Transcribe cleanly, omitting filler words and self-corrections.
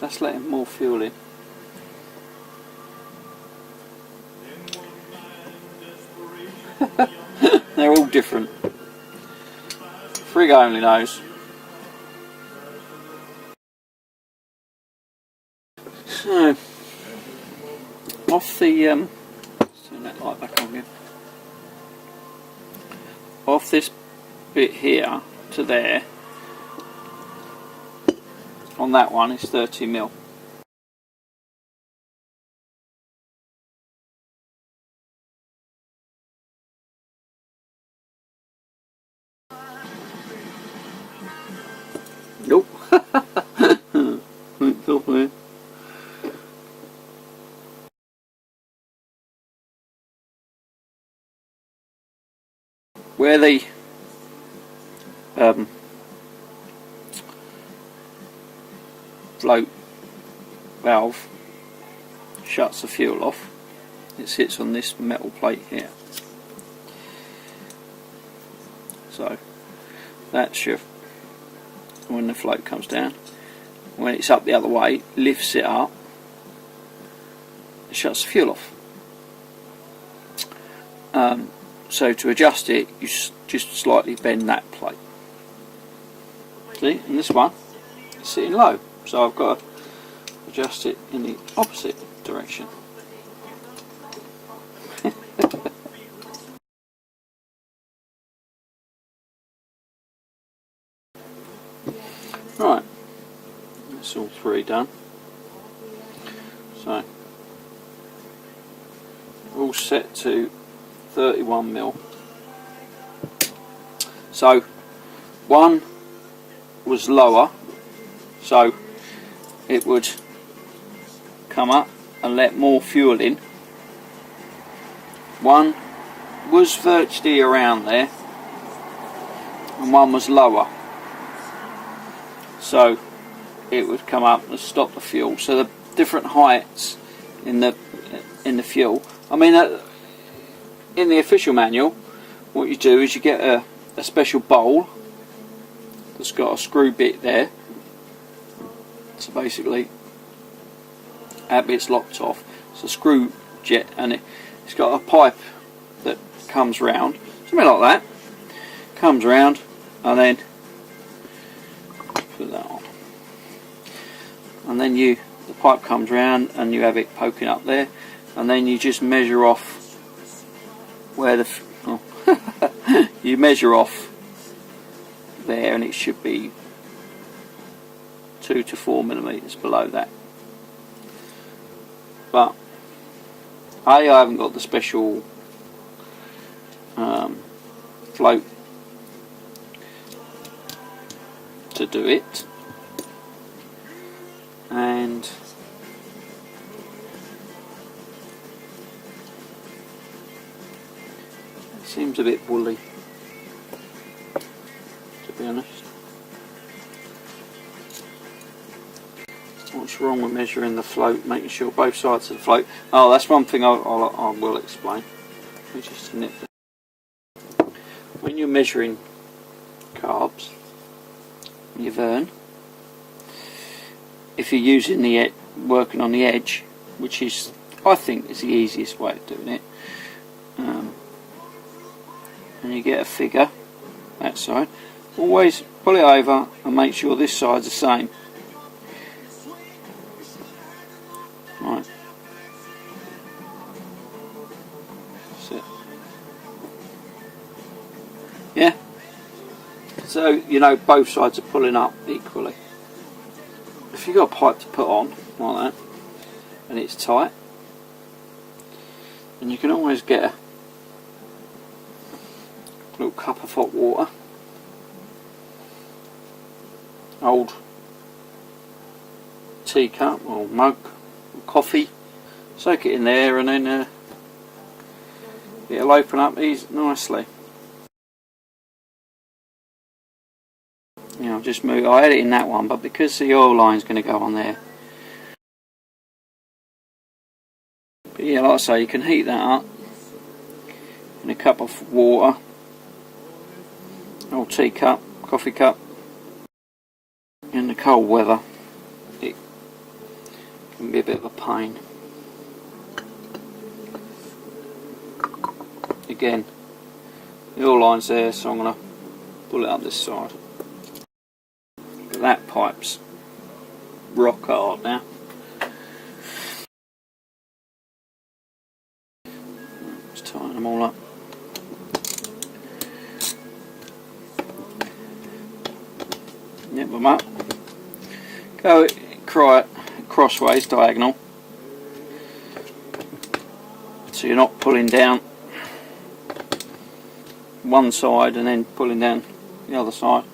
That's letting more fuel in. They're all different. Frig only knows. So, off the turn that light back on again. Off this bit here to there, on that one is 30mm. Nope. It's off there. Where the float valve shuts the fuel off, it sits on this metal plate here. So that's your, when the float comes down, when it's up the other way, lifts it up, it shuts the fuel off. So to adjust it, you just slightly bend that plate. See, and this one is sitting low, so I've got to adjust it in the opposite direction. Right, that's all three done. So, all set to 31mm. So one was lower, so it would come up and let more fuel in. One was virtually around there, and one was lower, so it would come up and stop the fuel. So the different heights in the fuel. I mean, in the official manual, what you do is you get a special bowl that's got a screw bit there. So basically, that bit's locked off. It's a screw jet, and it's got a pipe that comes round, something like that. Comes round, and then put that on, and then the pipe comes round, and you have it poking up there, and then you just measure off where you measure off there, and it should be 2 to 4mm below that. But I haven't got the special float to do it, and it seems a bit woolly, to be honest. What's wrong with measuring the float, making sure both sides of the float? Oh, that's one thing I will explain. Let me just nip this. When you're measuring carbs, your vern, if you're using working on the edge, which is, I think, is the easiest way of doing it, and you get a figure that side, always pull it over and make sure this side's the same. Right. That's it. Yeah. So you know both sides are pulling up equally. If you've got a pipe to put on like that, and it's tight, and you can always get a little cup of hot water, old teacup or mug, or coffee, soak it in there, and then it'll open up nicely. I'll just move. I had it in that one, but because the oil line's going to go on there. But yeah, like I say, you can heat that up in a cup of water, old teacup, coffee cup. In the cold weather, it can be a bit of a pain. Again, the oil line's there, so I'm going to pull it up this side. That pipe's rock hard now. Let's tighten them all up. Nip them up. Go crossways, diagonal, so you're not pulling down one side and then pulling down the other side.